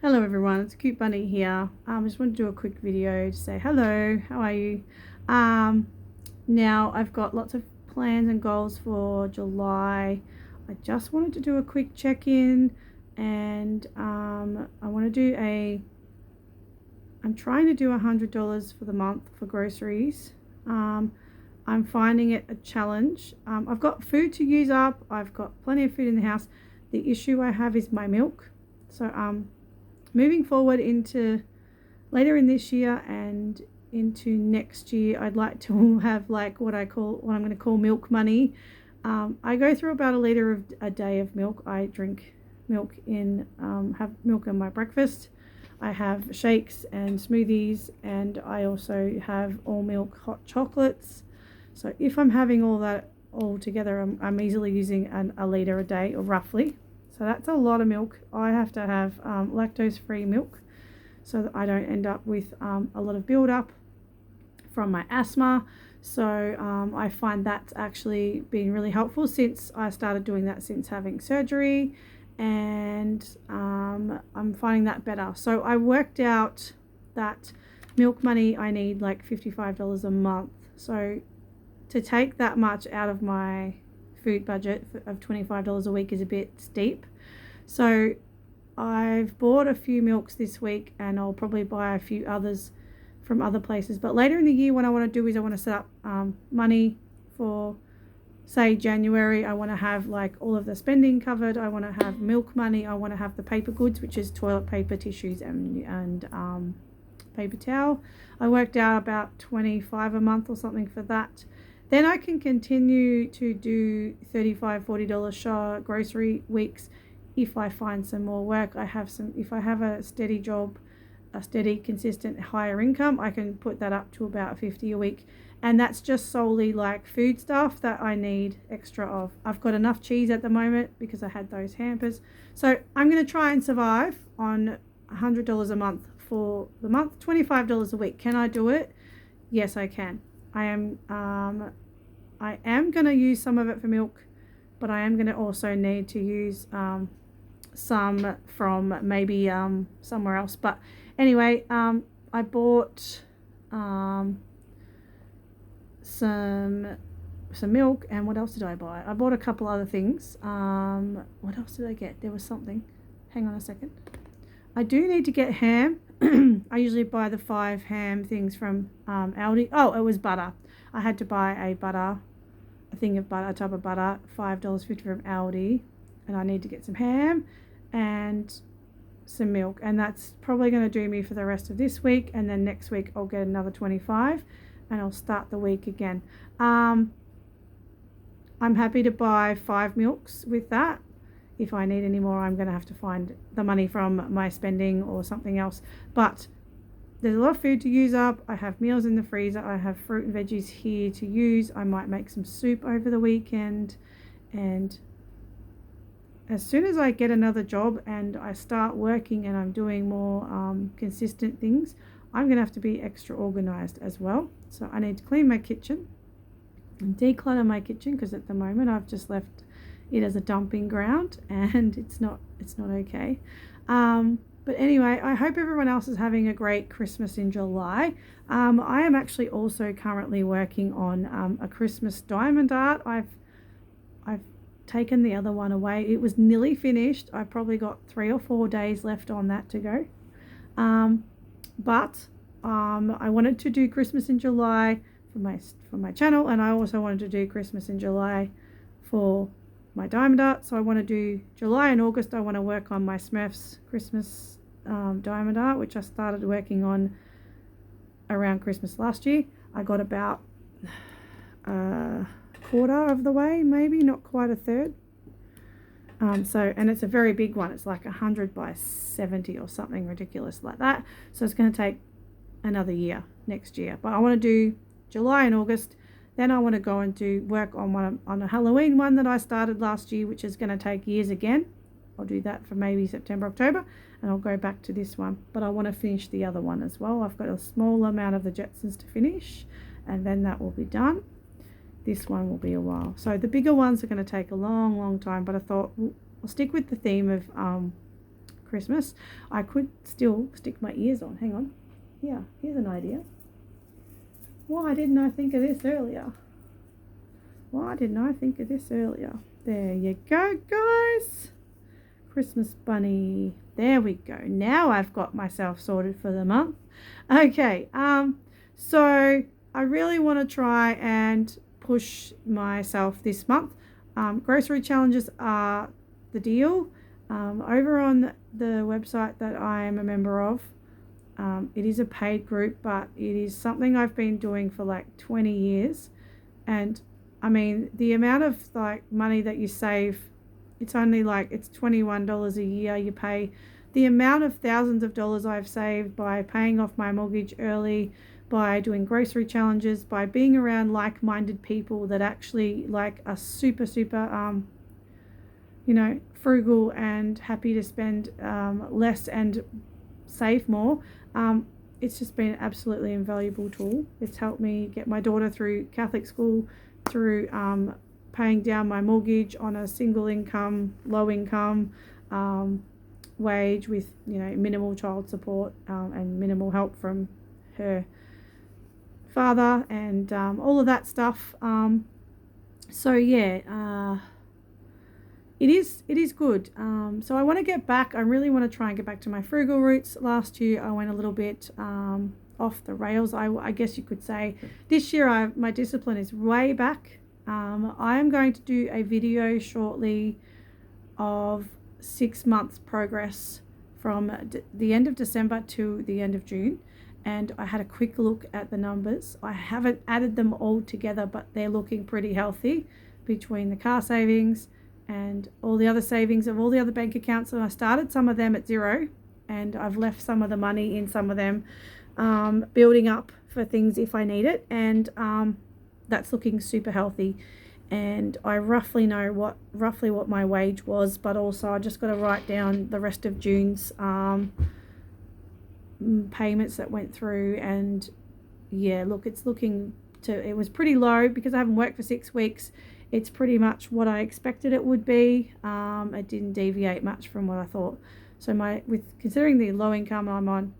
Hello everyone, it's Cute Bunny here. I just want to do a quick video to say hello, how are you? Um, Now I've got lots of plans and goals for July. I just wanted to do a quick check-in and I want to do I'm trying to do $100 for the month for groceries. I'm finding it a challenge. I've got food to use up, I've got plenty of food in the house. The issue I have is my milk. So moving forward into later in this year and into next year, I'd like to have like what I'm going to call milk money. I go through about a liter of a day of milk. I drink milk have milk in my breakfast. I have shakes and smoothies, and I also have all milk hot chocolates. So if I'm having all that all together, I'm easily using a liter a day, or roughly. So that's a lot of milk. I have to have lactose-free milk so that I don't end up with a lot of build-up from my asthma. So I find that's actually been really helpful since I started doing that since having surgery, and I'm finding that better. So I worked out that milk money, I need like $55 a month. So to take that much out of my food budget of $25 a week is a bit steep. So I've bought a few milks this week, and I'll probably buy a few others from other places. But later in the year, what I want to do is I want to set up money for, say, January. I want to have like all of the spending covered. I want to have milk money. I want to have the paper goods, which is toilet paper, tissues, and paper towel. I worked out about $25 a month or something for that. Then I can continue to do $35, $40 grocery weeks if I find some more work. If I have a steady job, a steady, consistent, higher income, I can put that up to about $50 a week. And that's just solely like food stuff that I need extra of. I've got enough cheese at the moment because I had those hampers. So I'm going to try and survive on $100 a month for the month, $25 a week. Can I do it? Yes, I can. I am going to use some of it for milk, but I am going to also need to use some from maybe somewhere else. But anyway, I bought some milk, and what else did I buy? I bought a couple other things. What else did I get? There was something. Hang on a second. I do need to get ham. I usually buy the 5 ham things from Aldi. Oh, it was butter. I had to buy a thing of butter, a tub of butter, $5.50 from Aldi, and I need to get some ham and some milk, and that's probably going to do me for the rest of this week, and then next week I'll get another 25 and I'll start the week again. I'm happy to buy 5 milks with that. If I need any more, I'm going to have to find the money from my spending or something else. But there's a lot of food to use up. I have meals in the freezer. I have fruit and veggies here to use. I might make some soup over the weekend. And as soon as I get another job and I start working and I'm doing more consistent things, I'm going to have to be extra organized as well. So I need to clean my kitchen and declutter my kitchen, because at the moment I've just left it as a dumping ground, and it's not okay. But anyway, I hope everyone else is having a great Christmas in July. I am actually also currently working on a Christmas diamond art. I've taken the other one away. It was nearly finished. I've probably got 3 or 4 days left on that to go. But I wanted to do Christmas in July for my channel, and I also wanted to do Christmas in July for my diamond art. So I want to do July and August. I want to work on my Smurfs Christmas diamond art, which I started working on around Christmas last year. I got about a quarter of the way, maybe not quite a third. And it's a very big one. It's like 100 by 70 or something ridiculous like that. So it's going to take another year next year. But I want to do July and August. Then I want to go and do work on a Halloween one that I started last year, which is going to take years again. I'll do that for maybe September, October, and I'll go back to this one. But I want to finish the other one as well. I've got a small amount of the Jetsons to finish, and then that will be done. This one will be a while. So the bigger ones are going to take a long time, but I thought I'll stick with the theme of Christmas. I could still stick my ears on. Hang on. Yeah, here's an idea. Why didn't I think of this earlier? Why didn't I think of this earlier? There you go, guys. Christmas bunny. There we go. Now I've got myself sorted for the month. Okay, so I really want to try and push myself this month. Grocery challenges are the deal. Over on the website that I am a member of, it is a paid group, but it is something I've been doing for like 20 years. And I mean, the amount of like money that you save, it's only like, it's $21 a year you pay. The amount of thousands of dollars I've saved by paying off my mortgage early, by doing grocery challenges, by being around like-minded people that actually like are super, you know, frugal and happy to spend less and save more. It's just been an absolutely invaluable tool. It's helped me get my daughter through Catholic school, through paying down my mortgage on a single income, low income wage with, you know, minimal child support and minimal help from her father and all of that stuff. So yeah, it is good. So I want to get back. I really want to try and get back to my frugal roots. Last year I went a little bit off the rails, I guess you could say. This year my discipline is way back. I am going to do a video shortly of 6 months progress from the end of December to the end of June, and I had a quick look at the numbers. I haven't added them all together, but they're looking pretty healthy between the car savings and all the other savings of all the other bank accounts. And I started some of them at zero, and I've left some of the money in some of them building up for things if I need it, and that's looking super healthy. And I roughly know what my wage was, but also I just got to write down the rest of June's payments that went through. And yeah, look, it's looking to, it was pretty low because I haven't worked for 6 weeks. It's pretty much what I expected it would be. It didn't deviate much from what I thought. So with considering the low income I'm on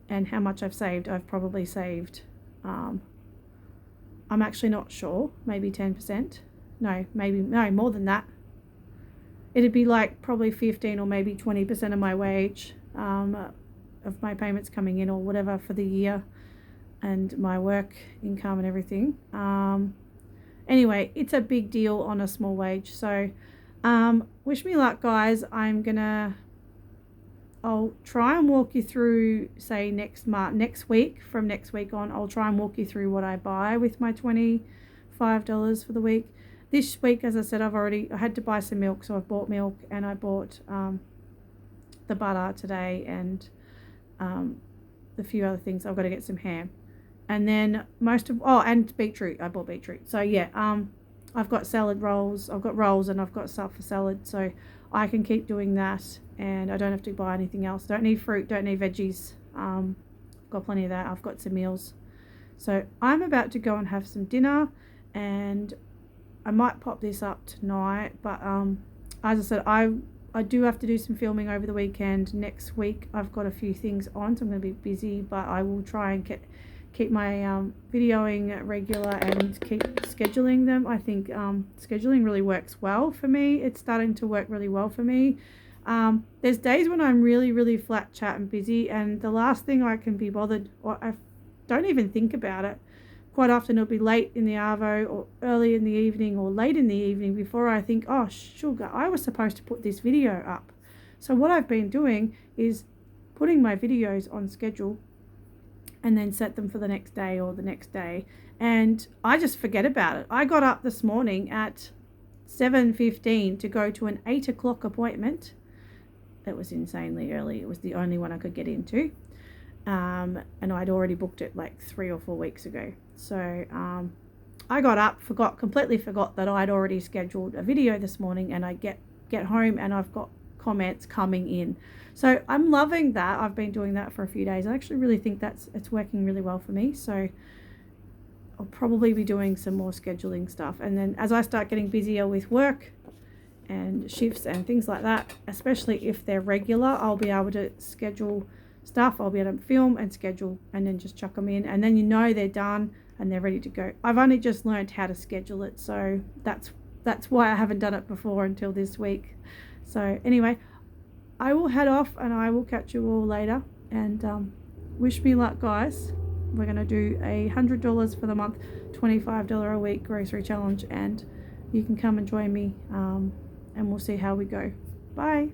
and how much I've saved, I've probably saved I'm actually not sure, maybe 10%. No, more than that. It'd be like probably 15 or maybe 20% of my wage of my payments coming in or whatever for the year, and my work income and everything. Anyway, it's a big deal on a small wage. So wish me luck, guys. I'll try and walk you through, say, next week. From next week on, I'll try and walk you through what I buy with my $25 for the week. This week, as I said, I had to buy some milk, so I've bought milk, and I bought the butter today, and a few other things. I've got to get some ham, and then and beetroot. I bought beetroot. So yeah, I've got salad rolls. I've got rolls, and I've got stuff for salad, so I can keep doing that, and I don't have to buy anything else. Don't need fruit, don't need veggies. I've got plenty of that. I've got some meals. So I'm about to go and have some dinner, and I might pop this up tonight, but as I said, I do have to do some filming over the weekend. Next week I've got a few things on, so I'm going to be busy, but I will try and keep my videoing regular and keep scheduling them. I think scheduling really works well for me. It's starting to work really well for me. There's days when I'm really flat chat and busy, and the last thing I can be bothered, or I don't even think about it. Quite often it'll be late in the arvo or early in the evening or late in the evening before I think, oh sugar, I was supposed to put this video up. So what I've been doing is putting my videos on schedule and then set them for the next day or the next day, and I just forget about it. I got up this morning at 7:15 to go to an 8 o'clock appointment. It was insanely early. It was the only one I could get into, and I'd already booked it like 3 or 4 weeks ago. So I got up, completely forgot that I'd already scheduled a video this morning, and I get home and I've got comments coming in. So I'm loving that. I've been doing that for a few days. I actually really think it's working really well for me. So I'll probably be doing some more scheduling stuff. And then as I start getting busier with work and shifts and things like that, especially if they're regular. I'll be able to schedule stuff. I'll be able to film and schedule and then just chuck them in, and then you know they're done and they're ready to go. I've only just learned how to schedule it, so that's why I haven't done it before until this week. So anyway, I will head off and I will catch you all later, and wish me luck, guys. We're going to do $100 for the month, $25 a week grocery challenge, and you can come and join me, and we'll see how we go. Bye.